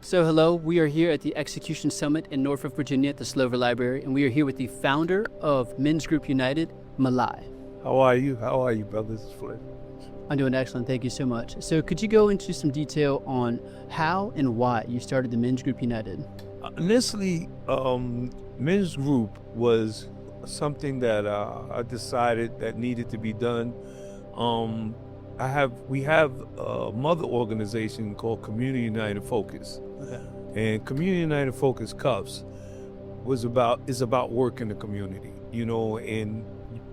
So hello, we are here at the Execution Summit in Norfolk, Virginia at the Slover Library, and we are here with the founder of Men's Group United, Malie. How are you? How are you, brother? This is Flynn. I'm doing excellent, thank you so much. So could you go into some detail on how and why you started the Men's Group United? Initially, Men's Group was something that I decided that needed to be done. We have a mother organization called Community United Focus. Okay. And Community United Focus Cups is about work in the community, and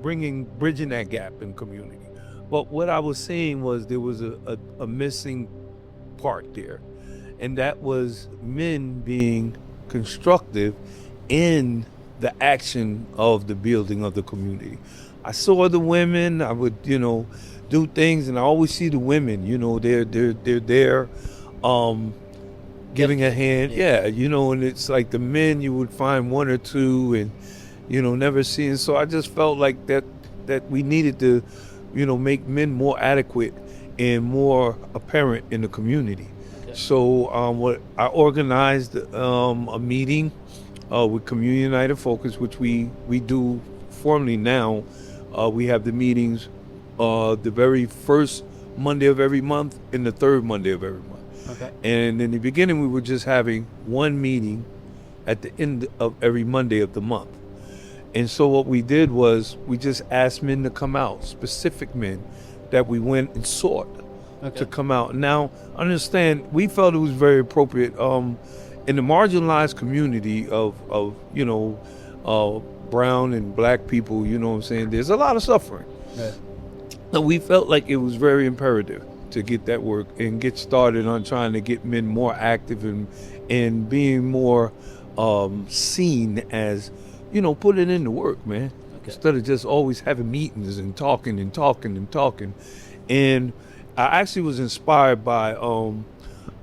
bridging that gap in community. But what I was saying was there was a missing part there, and that was men being constructive in the action of the building of the community. I saw the women, I would, do things, and I always see the women, they're there, giving a hand. Yeah, and it's like the men, you would find one or two and, never seeing. So I just felt like that we needed to, make men more adequate and more apparent in the community. Okay. So I organized a meeting with Community United Focus, which we do formally now. We have the meetings the very first Monday of every month and the third Monday of every month. Okay. And in the beginning, we were just having one meeting at the end of every Monday of the month. And so what we did was we just asked men to come out, specific men that we went and sought to come out. Now, understand, we felt it was very appropriate in the marginalized community of brown and black people, there's a lot of suffering. Right. So we felt like it was very imperative to get that work and get started on trying to get men more active and being more seen as, putting in the work, man. Okay. Instead of just always having meetings and talking. And I actually was inspired by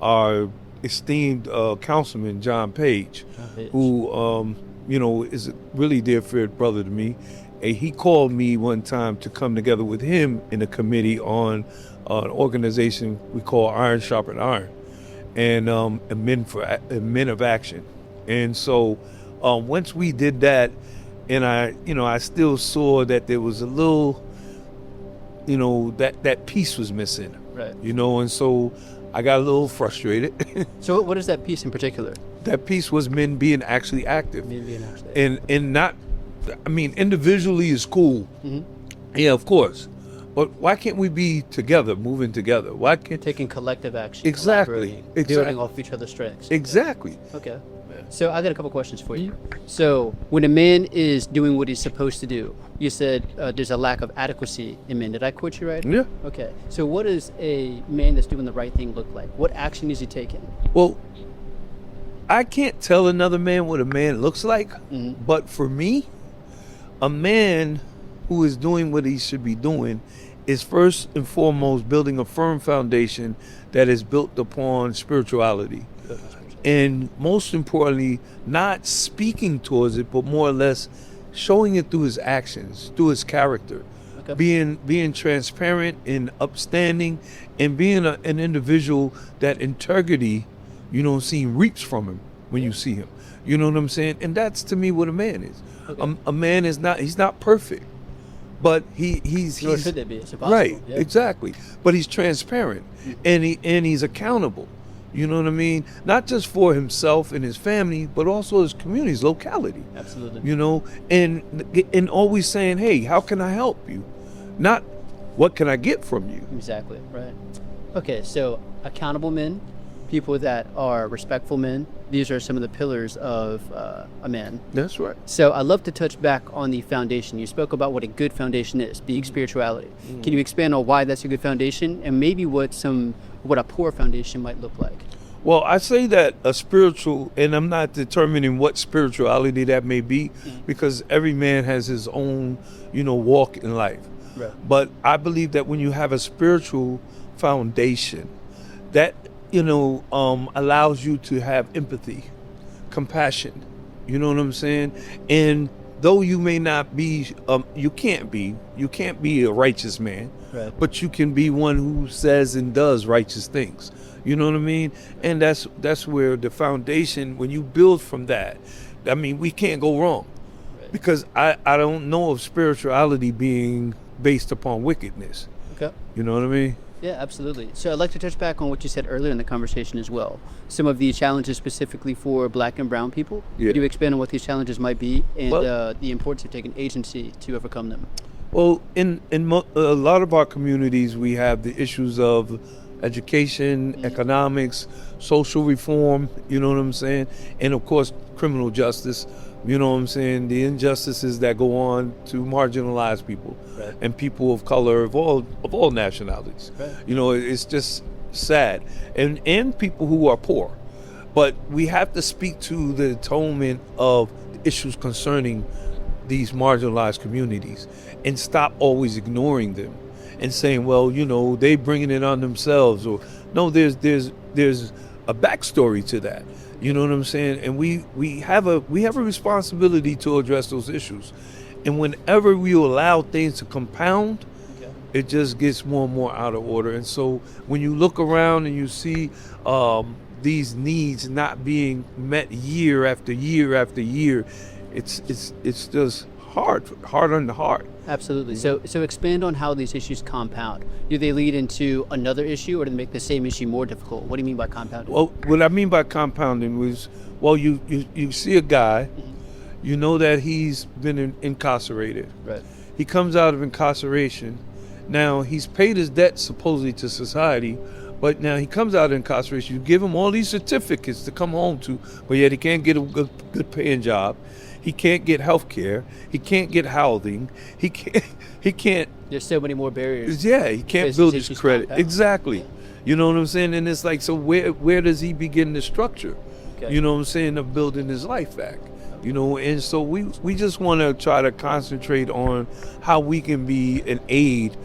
our esteemed councilman, John Page, who, is a really dear friend brother to me. And he called me one time to come together with him in a committee on an organization we call Iron Sharpen Iron, and Men of Action. And so once we did that, and I still saw that there was a little, that piece was missing. Right. And so I got a little frustrated. So what is that piece in particular? That piece was men being actually active. Men being actually And not, individually is cool. Mm-hmm. Yeah, of course. But why can't we be together, moving together? Why can't taking collective action? Exactly. Building off each other's strengths. Exactly. Okay. So I got a couple questions for you. So when a man is doing what he's supposed to do, you said there's a lack of adequacy in men. Did I quote you right? Yeah. Okay. So what does a man that's doing the right thing look like? What action is he taking? Well, I can't tell another man what a man looks like, but for me, a man who is doing what he should be doing is first and foremost building a firm foundation that is built upon spirituality. And most importantly, not speaking towards it, but more or less showing it through his actions, through his character. Okay. Being transparent and upstanding, and being an individual that integrity, reaps from him when you see him. You know what I'm saying? And that's, to me, what a man is. Okay. A man is not, he's not perfect, but he's Nor should they be. It's impossible. Right, yeah. Exactly. But he's transparent, and he's accountable. You know what I mean? Not just for himself and his family, but also his community, his locality. Absolutely. And always saying, hey, how can I help you? Not what can I get from you? Exactly, right. Okay, so accountable men, people that are respectful men, these are some of the pillars of a man. That's right. So I'd love to touch back on the foundation. You spoke about what a good foundation is, being spirituality. Can you expand on why that's a good foundation, and maybe what a poor foundation might look like? Well, I say that a spiritual, and I'm not determining what spirituality that may be, because every man has his own, walk in life. Right. But I believe that when you have a spiritual foundation, that allows you to have empathy, compassion. You know what I'm saying? And though you may not be, you can't be a righteous man, right. But you can be one who says and does righteous things. You know what I mean? And that's where the foundation, when you build from that, I mean, we can't go wrong. Right. Because I don't know of spirituality being based upon wickedness. Okay. You know what I mean? Yeah, absolutely. So I'd like to touch back on what you said earlier in the conversation as well. Some of the challenges specifically for Black and brown people. Yeah. Could you expand on what these challenges might be and Well, the importance of taking agency to overcome them? Well, in a lot of our communities, we have the issues of education, economics, social reform, you know what I'm saying? And of course, criminal justice, you know what I'm saying? The injustices that go on to marginalize people Right. and people of color of all nationalities. Right. You know, it's just sad. And people who are poor. But we have to speak to the atonement of issues concerning these marginalized communities and stop always ignoring them and saying, well, you know, they bringing it on themselves, or no, there's a backstory to that. You know what I'm saying? And we have a responsibility to address those issues. And whenever we allow things to compound, it just gets more and more out of order. And so when you look around and you see these needs not being met year after year after year, it's just hard on the heart. Absolutely. So expand on how these issues compound. Do they lead into another issue, or do they make the same issue more difficult? What do you mean by compounding? Well, what I mean by compounding was, well, you see a guy, you know that he's been incarcerated. Right. He comes out of incarceration. Now, he's paid his debt supposedly to society, but now he comes out of incarceration. You give him all these certificates to come home to, but yet he can't get a good paying job. He can't get health care. He can't get housing. He can't. There's so many more barriers. Yeah, he can't Because build these his issues credit. compound. Exactly. Yeah. You know what I'm saying? And it's like, so where does he begin the structure? Okay. You know what I'm saying, of building his life back. You know, and so we just want to try to concentrate on how we can be an aid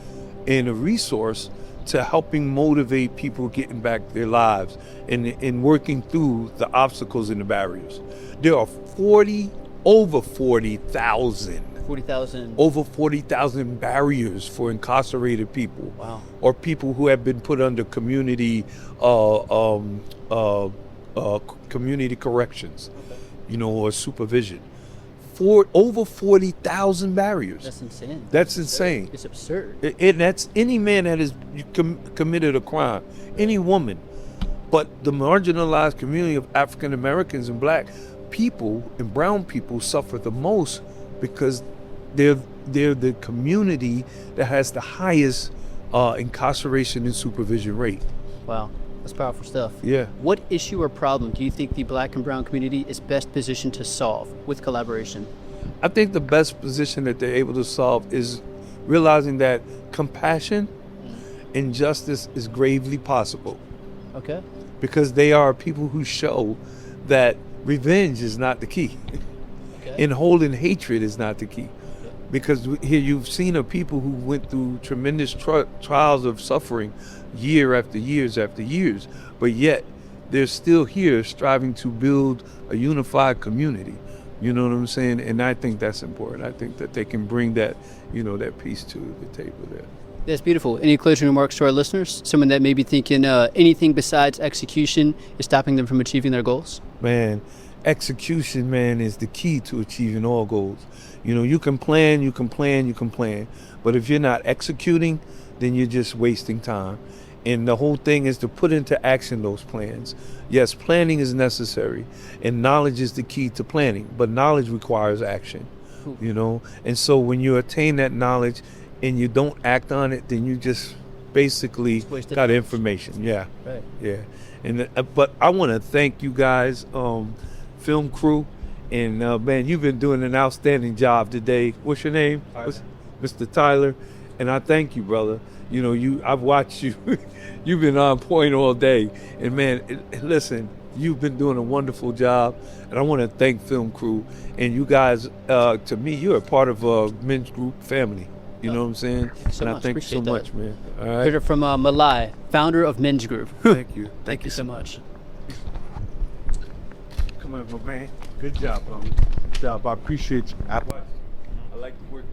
and a resource to helping motivate people getting back their lives and working through the obstacles and the barriers. There are over 40,000 barriers for incarcerated people. Wow. Or people who have been put under community community corrections, you know, or supervision. Over 40,000 barriers. That's insane. That's insane. It's absurd. And that's any man that has committed a crime, any woman. But the marginalized community of African Americans and Black people and brown people suffer the most because they're the community that has the highest incarceration and supervision rate. Wow. That's powerful stuff. Yeah. What issue or problem do you think the Black and brown community is best positioned to solve with collaboration? I think the best position that they're able to solve is realizing that compassion and justice is gravely possible. Okay. Because they are people who show that revenge is not the key. Okay. And holding hatred is not the key. Because here you've seen a people who went through tremendous trials of suffering year after years after years, but yet they're still here striving to build a unified community. You know what I'm saying? And I think that's important. I think that they can bring that, you know, that piece to the table there. That's beautiful. Any closing remarks to our listeners? Someone that may be thinking anything besides execution is stopping them from achieving their goals? Man, execution, man, is the key to achieving all goals. You know, you can plan, but if you're not executing, then you're just wasting time. And the whole thing is to put into action those plans. Yes, planning is necessary, and knowledge is the key to planning, but knowledge requires action, you know? And so when you attain that knowledge and you don't act on it, then you just basically got information. Yeah. Right. Yeah. And but I want to thank you guys, film crew, and man, you've been doing an outstanding job today. What's your name? Mr. Tyler. And I thank you, brother. You know, I've watched you. You've been on point all day. And man, listen, you've been doing a wonderful job. And I want to thank Film Crew. And you guys, to me, you're a part of a men's group family. You know what I'm saying? So I much. thank you so Appreciate much, man. All right. Heard it from Malie, founder of Men's Group. Thank you. Thank you so much. Come on, my man. Good job, brother. Good job. I appreciate you. I like to work with you.